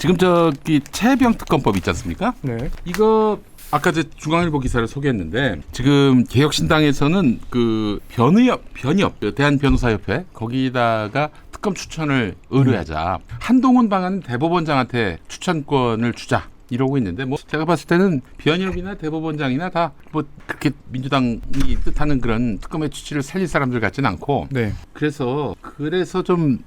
지금 저기 최혜병 특검법 있지 않습니까? 네. 이거 아까 제 중앙일보 기사를 소개했는데 지금 개혁신당에서는 그 변협 대한변호사협회 거기다가 특검 추천을 의뢰하자. 한동훈 방한 대법원장한테 추천권을 주자. 이러고 있는데 뭐 제가 봤을 때는 변협이나 대법원장이나 다 뭐 그렇게 민주당이 뜻하는 그런 특검의 취지를 살릴 사람들 같지는 않고 네. 그래서 좀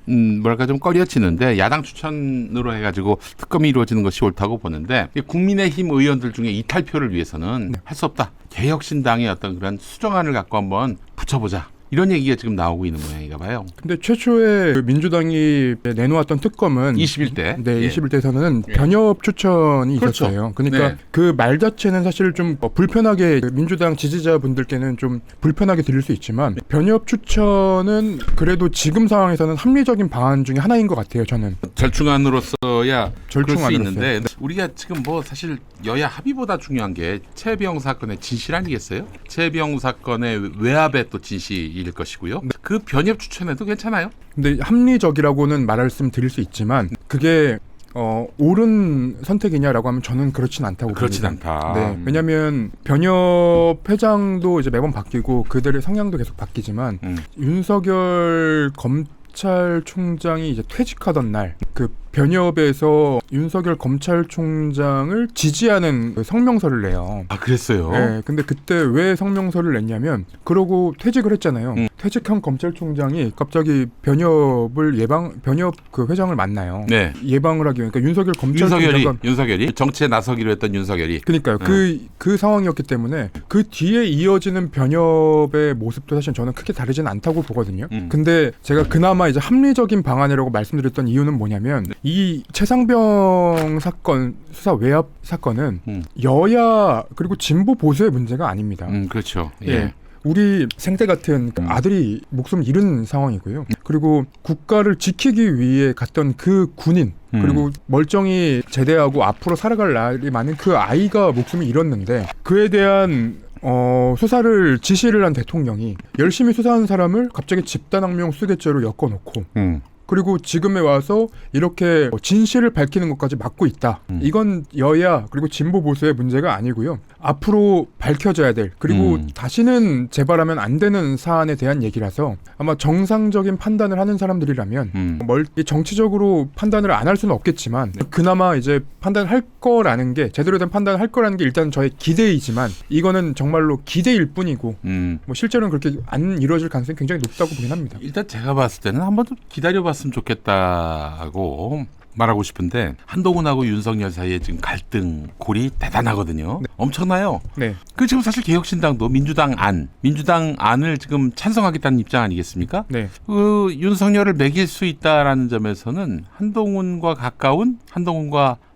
뭐랄까 좀 꺼려지는데 야당 추천으로 해가지고 특검이 이루어지는 것이 옳다고 보는데 국민의힘 의원들 중에 이탈표를 위해서는 할 수 없다. 개혁신당의 어떤 그런 수정안을 갖고 한번 붙여보자. 이런 얘기가 지금 나오고 있는 모양인가 봐요. 근데 최초에 그 민주당이 내놓았던 특검은 21대. 네, 예. 21대에서는 예. 변협 추천이 그렇죠. 있었어요. 그러니까 네. 그 말 자체는 사실 좀 불편하게 민주당 지지자분들께는 좀 불편하게 들릴 수 있지만 변협 추천은 그래도 지금 상황에서는 합리적인 방안 중에 하나인 것 같아요. 저는 절충안으로서야 그럴 수 절충안으로서요. 있는데 우리가 지금 뭐 사실 여야 합의보다 중요한 게 최혜병 사건의 진실 아니겠어요? 최혜병 사건의 외압의 또 진실일 것이고요. 그 변협 추천해도 괜찮아요? 근데 합리적이라고는 말씀드릴 수 있지만 그게 옳은 선택이냐라고 하면 저는 그렇진 않다고 그렇진 봅니다. 않다. 네, 왜냐하면 변협 회장도 이제 매번 바뀌고 그들의 성향도 계속 바뀌지만 윤석열 검찰총장이 이제 퇴직하던 날 그 변협에서 윤석열 검찰총장을 지지하는 그 성명서를 내요. 아 그랬어요? 네, 근데 그때 왜 성명서를 냈냐면 그러고 퇴직을 했잖아요. 퇴직한 검찰총장이 갑자기 변협 그 회장을 만나요. 네. 예방을 하기 위해 그러니까 윤석열 검찰총장과 윤석열이 정치에 나서기로 했던 윤석열이 그러니까요. 그 상황이었기 때문에 그 뒤에 이어지는 변협의 모습도 사실 저는 크게 다르지는 않다고 보거든요. 근데 제가 그나마 이제 합리적인 방안이라고 말씀드렸던 이유는 뭐냐면 이 최상병 사건 수사 외압 사건은 여야 그리고 진보 보수의 문제가 아닙니다. 그렇죠. 예. 예. 우리 생태 같은 아들이 목숨을 잃은 상황이고요. 그리고 국가를 지키기 위해 갔던 그 군인 그리고 멀쩡히 제대하고 앞으로 살아갈 날이 많은 그 아이가 목숨을 잃었는데 그에 대한 수사를 지시를 한 대통령이 열심히 수사한 사람을 갑자기 집단악명 수괴죄로 엮어놓고 그리고 지금에 와서 이렇게 진실을 밝히는 것까지 막고 있다. 이건 여야 그리고 진보 보수의 문제가 아니고요. 앞으로 밝혀져야 될 그리고 다시는 재발하면 안 되는 사안에 대한 얘기라서 아마 정상적인 판단을 하는 사람들이라면 정치적으로 판단을 안 할 수는 없겠지만 그나마 이제 판단을 할 거라는 게 제대로 된 판단을 할 거라는 게 일단 저의 기대이지만 이거는 정말로 기대일 뿐이고 뭐 실제로는 그렇게 안 이루어질 가능성이 굉장히 높다고 보긴 합니다. 일단 제가 봤을 때는 한번 좀 기다려봤으면 좋겠다고 말하고 싶은데 한동훈하고 윤석열 사이에 지금 갈등 골이 대단하거든요. 네. 엄청나요. 네. 그 지금 사실 개혁신당도 민주당 안을 지금 찬성하겠다는 입장 아니겠습니까? 네. 그 윤석열을 매길 수 있다라는 점에서는 한동훈과 가까운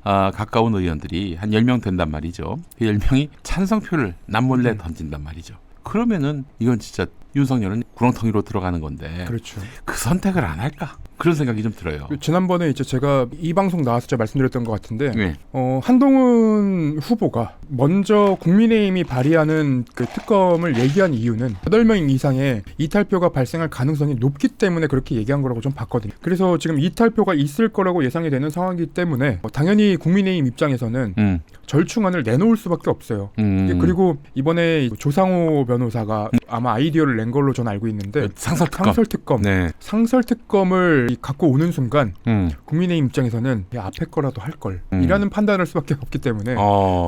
의원들이 한 10명 된단 말이죠. 그 10명이 찬성표를 남몰래 던진단 말이죠. 그러면은 이건 진짜 윤석열은 구렁텅이로 들어가는 건데 그렇죠. 그 선택을 안 할까? 그런 생각이 좀 들어요. 지난번에 이제 제가 이 방송 나와서 제가 말씀드렸던 것 같은데 네. 한동훈 후보가 먼저 국민의힘이 발의하는 그 특검을 얘기한 이유는 8명 이상의 이탈표가 발생할 가능성이 높기 때문에 그렇게 얘기한 거라고 좀 봤거든요. 그래서 지금 이탈표가 있을 거라고 예상이 되는 상황이기 때문에 당연히 국민의힘 입장에서는 절충안을 내놓을 수밖에 없어요. 그리고 이번에 조상호 변호사가 아마 아이디어를 낸 걸로 저는 알고 있는데 상설특검. 네. 상설특검을 갖고 오는 순간 국민의힘 입장에서는 앞에 거라도 할 걸 이라는 판단을 할 수밖에 없기 때문에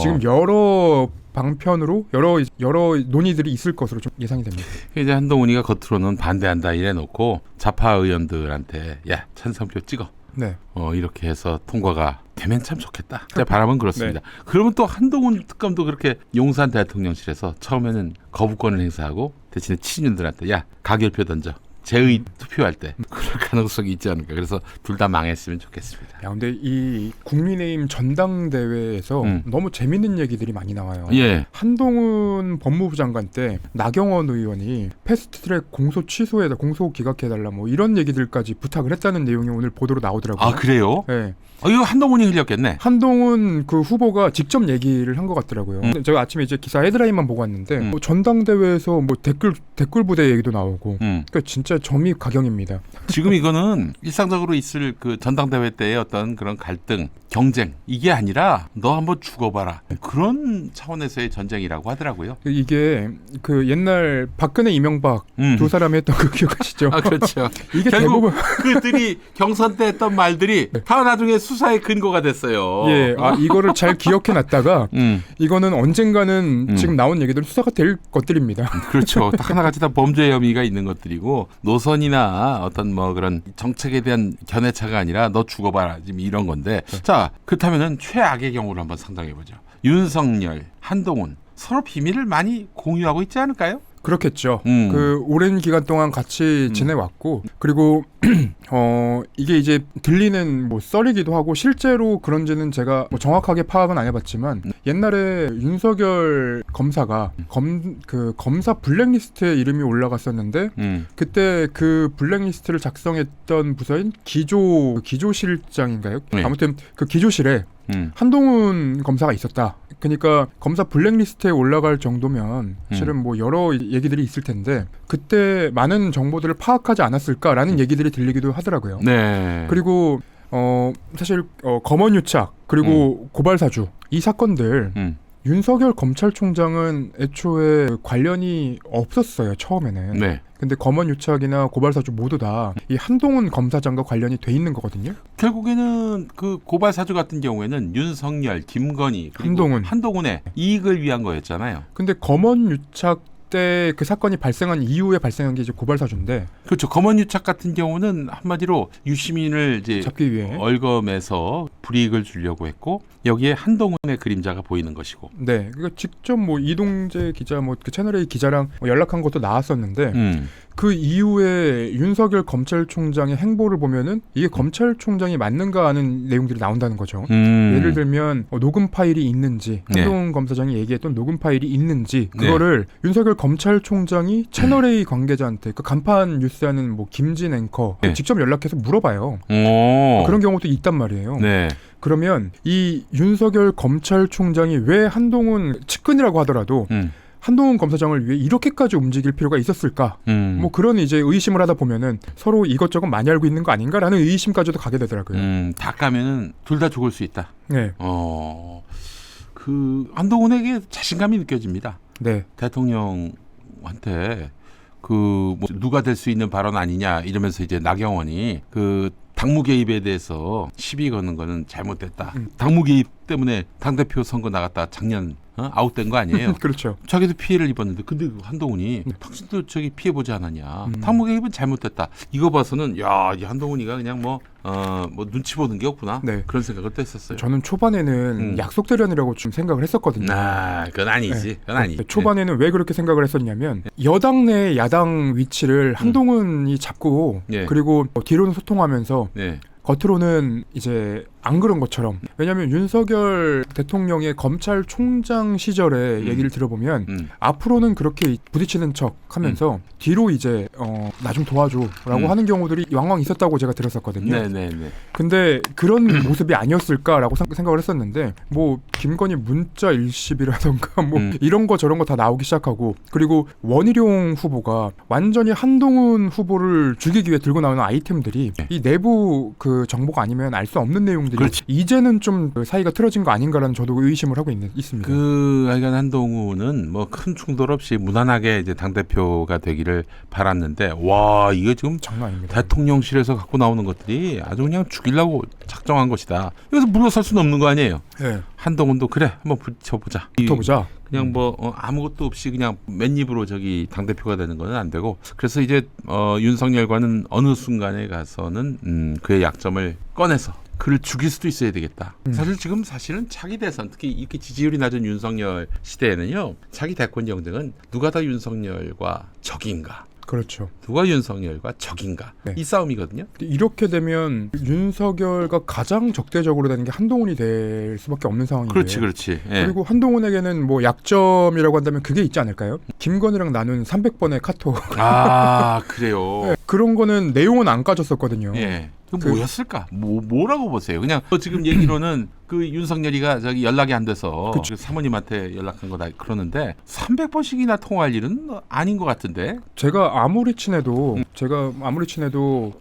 지금 여러 방편으로 여러 논의들이 있을 것으로 좀 예상이 됩니다. 이제 한동훈이가 겉으로는 반대한다 이래놓고 좌파 의원들한테 야 찬성표 찍어. 네. 이렇게 해서 통과가 되면 참 좋겠다. 제 바람은 그렇습니다. 네. 그러면 또 한동훈 특검도 그렇게 용산 대통령실에서 처음에는 거부권을 행사하고 대신에 친윤들한테 야 가결표 던져. 재의 투표할 때 그럴 가능성이 있지 않을까. 그래서 둘 다 망했으면 좋겠습니다. 야, 근데 이 국민의힘 전당대회에서 너무 재밌는 얘기들이 많이 나와요. 예. 한동훈 법무부 장관 때 나경원 의원이 패스트트랙 공소 취소해다 공소 기각해달라 뭐 이런 얘기들까지 부탁을 했다는 내용이 오늘 보도로 나오더라고요. 아 그래요? 네. 이거 한동훈이 흘렸겠네. 한동훈 그 후보가 직접 얘기를 한 것 같더라고요. 제가 아침에 이제 기사 헤드라인만 보고 왔는데 뭐 전당대회에서 뭐 댓글 부대 얘기도 나오고 그러니까 진짜 점이 가경입니다. 지금 이거는 일상적으로 있을 그 전당대회 때의 어떤 그런 갈등 경쟁 이게 아니라 너 한번 죽어봐라 그런 차원에서의 전쟁이라고 하더라고요. 이게 그 옛날 박근혜 이명박 두 사람이 했던 그 기억하시죠? 아 그렇죠. 이게 결국 대부분 그들이 경선 때 했던 말들이 다 나중에 수사의 근거가 됐어요. 예, 이거를 잘 기억해놨다가 이거는 언젠가는 음. 지금 나온 얘기들 수사가 될 것들입니다. 그렇죠. 다 하나같이 다 범죄 혐의가 있는 것들이고 노선이나 어떤 뭐 그런 정책에 대한 견해차가 아니라 너 죽어봐라 지금 이런 건데 자 그렇다면은 최악의 경우를 한번 상상해보죠. 윤석열, 한동훈 서로 비밀을 많이 공유하고 있지 않을까요? 그렇겠죠. 그 오랜 기간 동안 같이 지내왔고 그리고 이게 이제 들리는 뭐 썰이기도 하고 실제로 그런지는 제가 뭐 정확하게 파악은 안 해봤지만 옛날에 윤석열 검사가 그 검사 블랙리스트에 이름이 올라갔었는데 그때 그 블랙리스트를 작성했던 부서인 기조실장인가요? 네. 아무튼 그 기조실에 한동훈 검사가 있었다. 그러니까 검사 블랙리스트에 올라갈 정도면 실은 뭐 여러 얘기들이 있을 텐데 그때 많은 정보들을 파악하지 않았을까라는 얘기들이 들리기도 하더라고요. 네. 그리고 사실 검언유착 그리고 고발사주 이 사건들 윤석열 검찰총장은 애초에 관련이 없었어요. 처음에는. 네. 근데 검언유착이나 고발사주 모두 다 이 한동훈 검사장과 관련이 돼 있는 거거든요. 결국에는 그 고발 사주 같은 경우에는 윤석열, 김건희, 그리고 한동훈의 이익을 위한 거였잖아요. 근데 검언유착 때 그 사건이 발생한 이후에 발생한 게 이제 고발사주인데 그렇죠. 검언유착 같은 경우는 한마디로 유시민을 이제 잡기 위해 얼검해서 불이익을 주려고 했고 여기에 한동훈의 그림자가 보이는 것이고. 네, 그러니까 직접 뭐 이동재 기자 뭐 그 채널A 기자랑 뭐 연락한 것도 나왔었는데 그 이후에 윤석열 검찰총장의 행보를 보면은 이게 검찰총장이 맞는가 하는 내용들이 나온다는 거죠. 예를 들면 녹음 파일이 있는지 한동훈 검사장이 얘기했던 녹음 파일이 있는지 그거를 윤석열 검찰총장이 채널A 관계자한테 그 간판 뉴스하는 뭐 김진 앵커 직접 연락해서 물어봐요. 그런 경우도 있단 말이에요. 네. 그러면 이 윤석열 검찰총장이 왜 한동훈 측근이라고 하더라도 한동훈 검사장을 위해 이렇게까지 움직일 필요가 있었을까? 뭐 그런 이제 의심을 하다 보면은 서로 이것저것 많이 알고 있는 거 아닌가라는 의심까지도 가게 되더라고요. 다 까면은 둘 다 죽을 수 있다. 네. 그 한동훈에게 자신감이 느껴집니다. 네. 대통령한테 그 뭐 누가 될 수 있는 발언 아니냐 이러면서 이제 나경원이 그 당무 개입에 대해서 시비 거는 거는 잘못됐다. 당무 개입 때문에 당대표 선거 나갔다 작년 아웃된 거 아니에요? 그렇죠. 자기도 피해를 입었는데 근데 한동훈이 당신도 저기 피해보지 않았냐. 당무 개입은 잘못됐다. 이거 봐서는 야, 이 한동훈이가 그냥 뭐 눈치 보는 게 없구나. 네. 그런 생각을 또 했었어요. 저는 초반에는 약속 대련이라고 좀 생각을 했었거든요. 그건 아니지. 네. 그건 아니지. 초반에는 왜 그렇게 생각을 했었냐면 여당 내 야당 위치를 한동훈이 잡고 그리고 뒤로는 소통하면서 겉으로는 이제 안 그런 것처럼 왜냐하면 윤석열 대통령의 검찰총장 시절의 얘기를 들어보면 앞으로는 그렇게 부딪히는 척 하면서 뒤로 이제 나 좀 도와줘라고 하는 경우들이 왕왕 있었다고 제가 들었었거든요. 네네네. 근데 그런 모습이 아니었을까라고 생각을 했었는데 뭐 김건희 문자 일십이라던가 뭐 이런 거 저런 거 다 나오기 시작하고 그리고 원희룡 후보가 완전히 한동훈 후보를 죽이기 위해 들고 나오는 아이템들이 이 내부 그 정보가 아니면 알 수 없는 내용들이 그렇지. 이제는 좀 사이가 틀어진 거 아닌가라는 저도 의심을 하고 있습니다. 하여간 한동훈은 뭐 큰 충돌 없이 무난하게 이제 당대표가 되기를 바랐는데 와 이게 지금 장난 아닙니다. 대통령실에서 갖고 나오는 것들이 아주 그냥 죽이려고 작정한 것이다. 여기서 물러설 수는 없는 거 아니에요. 네. 한동훈도 그래 한번 붙어보자. 그냥 뭐 아무것도 없이 그냥 맨입으로 저기 당대표가 되는 건 안 되고 그래서 이제 윤석열과는 어느 순간에 가서는 그의 약점을 꺼내서 그를 죽일 수도 있어야 되겠다. 사실은 차기 대선 특히 이렇게 지지율이 낮은 윤석열 시대에는요. 차기 대권 경쟁은 누가 더 윤석열과 적인가. 그렇죠. 누가 윤석열과 적인가. 이 싸움이거든요. 이렇게 되면 윤석열과 가장 적대적으로 되는 게 한동훈이 될 수밖에 없는 상황이에요. 그렇지. 그리고 한동훈에게는 뭐 약점이라고 한다면 그게 있지 않을까요? 김건희랑 나눈 300번의 카톡. 그래요. 그런 거는 내용은 안 까졌었거든요. 뭐였을까? 뭐라고 보세요? 그냥 지금 얘기로는 그 윤석열이가 저기 연락이 안 돼서 그쵸. 그 사모님한테 연락한 거다 그러는데 300번씩이나 통화할 일은 아닌 것 같은데. 제가 아무리 친해도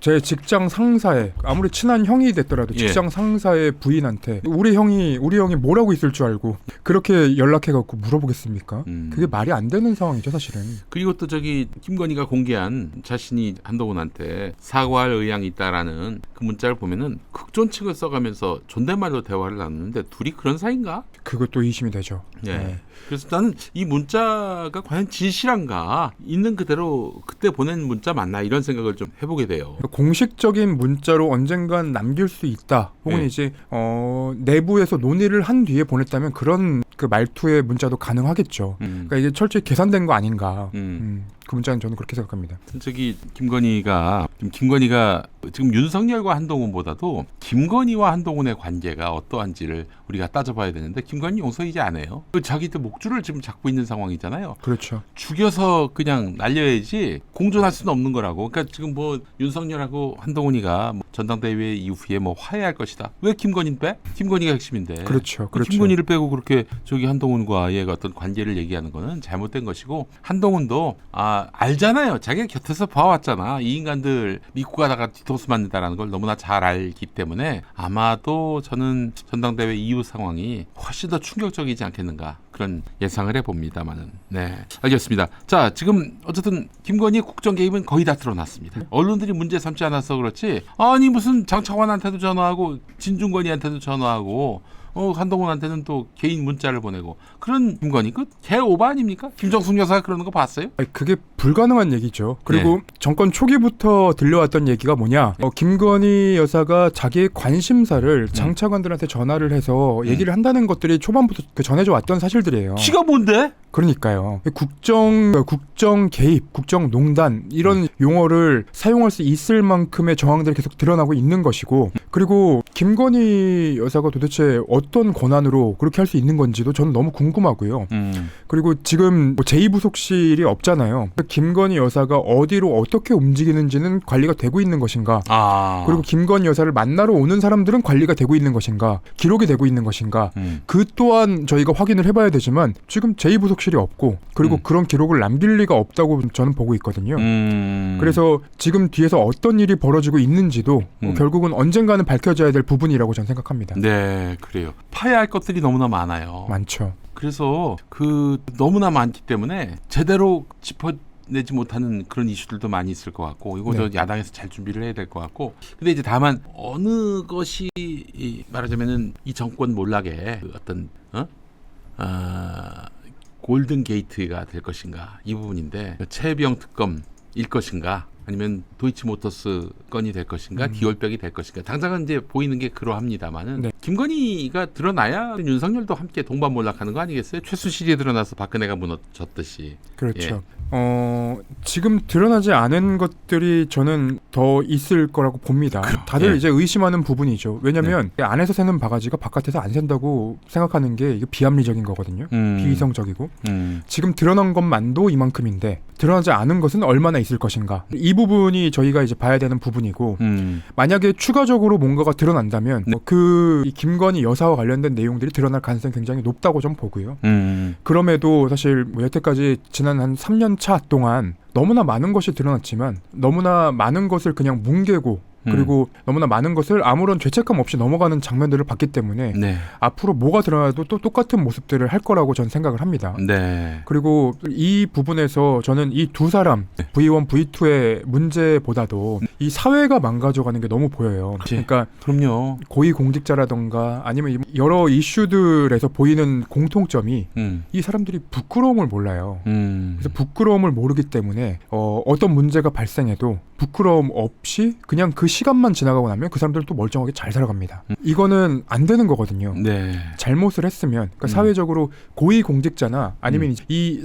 제 직장 상사의 아무리 친한 형이 됐더라도 예. 직장 상사의 부인한테 우리 형이 뭐라고 있을 줄 알고 그렇게 연락해갖고 물어보겠습니까? 그게 말이 안 되는 상황이죠, 사실은. 그리고 또 저기 김건희가 공개한 자신이 한동훈한테 사과할 의향이 있다라는 그 문자를 보면은 극존칭을 써가면서 존댓말로 대화를 나누는데 둘이 그런 사이인가? 그것도 의심이 되죠. 예. 네. 그래서 나는 이 문자가 과연 진실한가? 있는 그대로 그때 보낸 문자 맞나? 이런 생각을 좀 해보게 돼요. 공식적인 문자로 언젠간 남길 수 있다. 혹은 네. 이제 내부에서 논의를 한 뒤에 보냈다면 그런 그 말투의 문자도 가능하겠죠. 그러니까 이게 철저히 계산된 거 아닌가. 그 문자는 저는 그렇게 생각합니다. 저기 김건희가 지금 윤석열과 한동훈보다도 김건희와 한동훈의 관계가 어떠한지를 우리가 따져봐야 되는데 김건희 용서이지 않아요. 그 자기들 목줄을 지금 잡고 있는 상황이잖아요. 그렇죠. 죽여서 그냥 날려야지 공존할 수는 없는 거라고. 그러니까 지금 뭐 윤석열하고 한동훈이가 뭐 전당대회 이후에 뭐 화해할 것이다. 왜 김건희는 빼? 김건희가 핵심인데. 그렇죠. 김건희를 빼고 그렇게 저기 한동훈과의 어떤 관계를 얘기하는 거는 잘못된 것이고 한동훈도 알잖아요. 자기가 곁에서 봐왔잖아. 이 인간들 믿고 가다가 뒤통수 맞는다라는 걸 너무나 잘 알기 때문에 아마도 저는 전당대회 이후 상황이 훨씬 더 충격적이지 않겠는가 그런 예상을 해봅니다만은. 네, 알겠습니다. 자, 지금 어쨌든 김건희 국정 개입은 거의 다 드러났습니다. 언론들이 문제 삼지 않아서 그렇지 아니 무슨 장차관한테도 전화하고 진중권이한테도 전화하고 한동훈한테는 또 개인 문자를 보내고 그런 김건희 개 오바 아닙니까? 김정숙 여사가 그러는 거 봤어요? 아니, 그게 불가능한 얘기죠. 그리고 정권 초기부터 들려왔던 얘기가 뭐냐? 김건희 여사가 자기의 관심사를 장차관들한테 전화를 해서 얘기를 한다는 것들이 초반부터 전해져 왔던 사실들이에요. 지가 뭔데? 그러니까요. 국정 개입, 국정 농단 이런 용어를 사용할 수 있을 만큼의 정황들이 계속 드러나고 있는 것이고, 그리고 김건희 여사가 도대체 어떤 권한으로 그렇게 할 수 있는 건지도 저는 너무 궁금하고요. 그리고 지금 뭐 제2부속실이 없잖아요. 김건희 여사가 어디로 어떻게 움직이는지는 관리가 되고 있는 것인가? 그리고 김건희 여사를 만나러 오는 사람들은 관리가 되고 있는 것인가? 기록이 되고 있는 것인가? 그 또한 저희가 확인을 해봐야 되지만 지금 제2부속실이 없고, 그리고 그런 기록을 남길 리가 없다고 저는 보고 있거든요. 그래서 지금 뒤에서 어떤 일이 벌어지고 있는지도 결국은 언젠가는 밝혀져야 될 부분이라고 저는 생각합니다. 네, 그래요. 파야 할 것들이 너무나 많아요. 많죠. 그래서 너무나 많기 때문에 제대로 짚어내지 못하는 그런 이슈들도 많이 있을 것 같고, 이거 저 야당에서 잘 준비를 해야 될 것 같고. 근데 이제 다만 어느 것이 말하자면은 이 정권 몰락의 어떤 골든 게이트가 될 것인가 이 부분인데, 최병 특검일 것인가 아니면 도이치모터스 건이 될 것인가 기월벽이 될 것인가. 당장은 이제 보이는 게 그러합니다만은 김건희가 드러나야 윤석열도 함께 동반몰락하는 거 아니겠어요? 최순실이 드러나서 박근혜가 무너졌듯이. 그렇죠. 지금 드러나지 않은 것들이 저는 더 있을 거라고 봅니다. 다들 이제 의심하는 부분이죠. 왜냐하면 안에서 새는 바가지가 바깥에서 안 샌다고 생각하는 게 이게 비합리적인 거거든요. 비이성적이고. 지금 드러난 것만도 이만큼인데 드러나지 않은 것은 얼마나 있을 것인가. 이 부분이 저희가 이제 봐야 되는 부분이고, 만약에 추가적으로 뭔가가 드러난다면 그 김건희 여사와 관련된 내용들이 드러날 가능성이 굉장히 높다고 좀 보고요. 그럼에도 사실 여태까지 지난 한 3년 차 동안 너무나 많은 것이 드러났지만 너무나 많은 것을 그냥 뭉개고 그리고 너무나 많은 것을 아무런 죄책감 없이 넘어가는 장면들을 봤기 때문에 앞으로 뭐가 드러나도 또 똑같은 모습들을 할 거라고 저는 생각을 합니다. 그리고 이 부분에서 저는 이 두 사람 V1, V2의 문제보다도 이 사회가 망가져가는 게 너무 보여요. 그러니까 그럼요. 고위공직자라던가 아니면 여러 이슈들에서 보이는 공통점이 이 사람들이 부끄러움을 몰라요. 그래서 부끄러움을 모르기 때문에 어떤 문제가 발생해도 부끄러움 없이 그냥 그 시간만 지나가고 나면 그 사람들은 또 멀쩡하게 잘 살아갑니다. 이거는 안 되는 거거든요. 잘못을 했으면 그러니까 사회적으로 고위공직자나 아니면 이제 이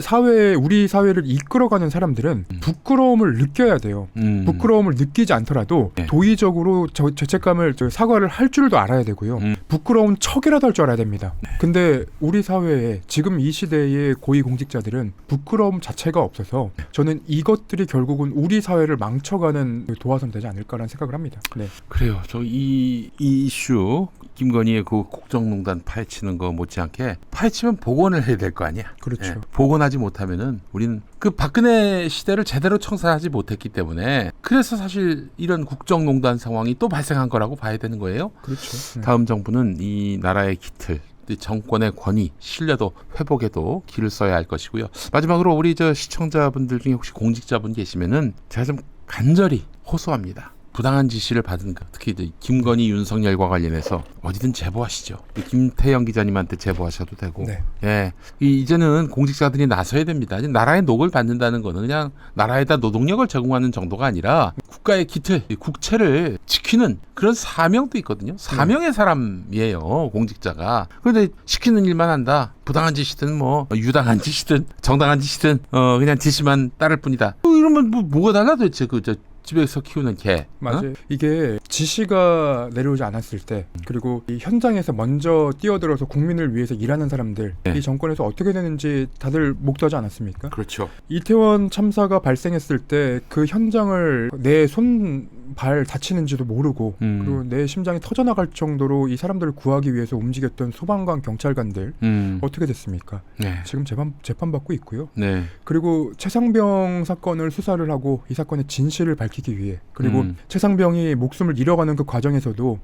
우리 사회를 이끌어가는 사람들은 부끄러움을 느껴야 돼요. 부끄러움을 느끼지 않더라도 도의적으로 죄책감을 사과를 할 줄도 알아야 되고요. 부끄러운 척이라도 할 줄 알아야 됩니다. 근데 우리 사회에 지금 이 시대의 고위공직자들은 부끄러움 자체가 없어서 저는 이것들이 결국은 우리 사회를 망쳐가 풀어가는 도화선 되지 않을까라는 생각을 합니다. 네. 그래요. 저 이 이슈 김건희의 그 국정농단 파헤치는 거 못지않게 파헤치면 복원을 해야 될 거 아니야. 그렇죠. 예, 복원하지 못하면은 우리는 그 박근혜 시대를 제대로 청산하지 못했기 때문에 그래서 사실 이런 국정농단 상황이 또 발생한 거라고 봐야 되는 거예요. 그렇죠. 네. 다음 정부는 이 나라의 기틀, 이 정권의 권위, 신뢰도 회복에도 길을 써야 할 것이고요. 마지막으로 우리 저 시청자분들 중에 혹시 공직자분 계시면은 제가 좀 간절히 호소합니다. 부당한 지시를 받은 것, 특히 이제 김건희, 윤석열과 관련해서 어디든 제보하시죠. 김태영 기자님한테 제보하셔도 되고, 네. 예, 이제는 공직자들이 나서야 됩니다. 이제 나라의 녹을 받는다는 거는 그냥 나라에다 노동력을 제공하는 정도가 아니라 국가의 기틀, 이 국채를 지키는 그런 사명도 있거든요. 사명의 사람이에요, 공직자가. 그런데 시키는 일만 한다. 부당한 짓이든 뭐 유당한 짓이든 정당한 짓이든 그냥 지시만 따를 뿐이다. 이러면 뭐가 달라 도대체 저 집에서 키우는 개. 맞아요. 이게 지시가 내려오지 않았을 때, 그리고 이 현장에서 먼저 뛰어들어서 국민을 위해서 일하는 사람들, 네. 이 정권에서 어떻게 되는지 다들 목도하지 않았습니까? 그렇죠. 이태원 참사가 발생했을 때 그 현장을 내 손, 발 다치는지도 모르고 그리고 내 심장이 터져나갈 정도로 이 사람들을 구하기 위해서 움직였던 소방관, 경찰관들 어떻게 됐습니까? 네. 지금 재판받고 있고요. 네. 그리고 최상병 사건을 수사를 하고 이 사건의 진실을 밝히기 위해, 그리고 최상병이 목숨을 잃어가는 그 과정에서도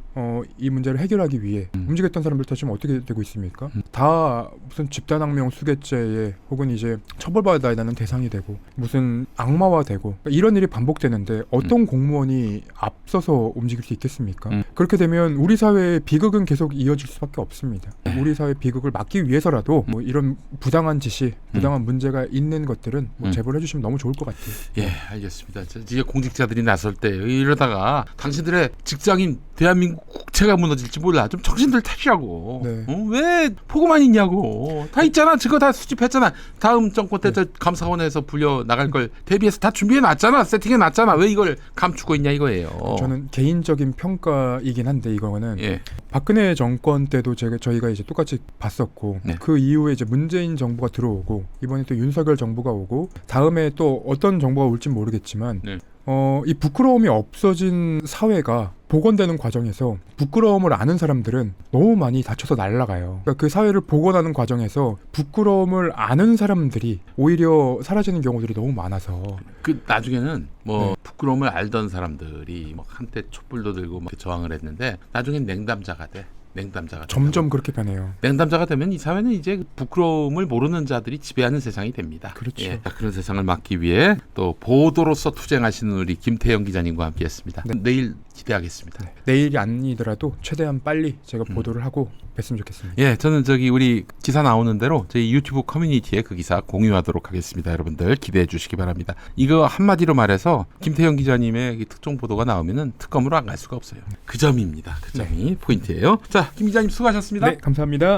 이 문제를 해결하기 위해 움직였던 사람들도 지금 어떻게 되고 있습니까? 다 무슨 집단항명 수괴죄에 혹은 이제 처벌받아야 하는 대상이 되고 무슨 악마화되고, 그러니까 이런 일이 반복되는데 어떤 공무원이 앞서서 움직일 수 있겠습니까? 그렇게 되면 우리 사회의 비극은 계속 이어질 수밖에 없습니다. 우리 사회의 비극을 막기 위해서라도 뭐 이런 부당한 지시, 부당한 문제가 있는 것들은 뭐 제보를 해주시면 너무 좋을 것 같아요. 예, 알겠습니다. 이제 공직자들이 나설 때 이러다가 당신들의 직장인 대한민국 국채가 무너질지 몰라. 좀 정신들 차리라고. 네. 왜 보고만 있냐고. 다 있잖아. 그거 다 수집했잖아. 다음 정권 때 저 감사원에서 불려 나갈 걸 대비해서 다 준비해 놨잖아. 세팅해 놨잖아. 왜 이걸 감추고 있냐 이거예요. 저는 개인적인 평가이긴 한데 이거는 예. 박근혜 정권 때도 저희가 이제 똑같이 봤었고, 네. 그 이후에 이제 문재인 정부가 들어오고 이번에 또 윤석열 정부가 오고 다음에 또 어떤 정부가 올지 모르겠지만 네. 이 부끄러움이 없어진 사회가 복원되는 과정에서 부끄러움을 아는 사람들은 너무 많이 다쳐서 날아가요. 그러니까 그 사회를 복원하는 과정에서 부끄러움을 아는 사람들이 오히려 사라지는 경우들이 너무 많아서 그 나중에는 뭐 네. 부끄러움을 알던 사람들이 막 한때 촛불도 들고 막 저항을 했는데 나중엔 냉담자가 돼. 냉담자가 점점 그렇게 변해요. 냉담자가 되면 이 사회는 이제 부끄러움을 모르는 자들이 지배하는 세상이 됩니다. 그렇죠. 예, 그런 세상을 막기 위해 또 보도로서 투쟁하시는 우리 김태영 기자님과 함께했습니다. 네. 내일 기대하겠습니다. 네. 내일이 아니더라도 최대한 빨리 제가 보도를 하고 뵀으면 좋겠습니다. 예, 저는 우리 기사 나오는 대로 저희 유튜브 커뮤니티에 그 기사 공유하도록 하겠습니다. 여러분들 기대해 주시기 바랍니다. 이거 한마디로 말해서 김태형 기자님의 이 특종 보도가 나오면은 특검으로 안 갈 수가 없어요. 그 점입니다. 그 점이 포인트예요. 자, 김 기자님 수고하셨습니다. 네, 감사합니다.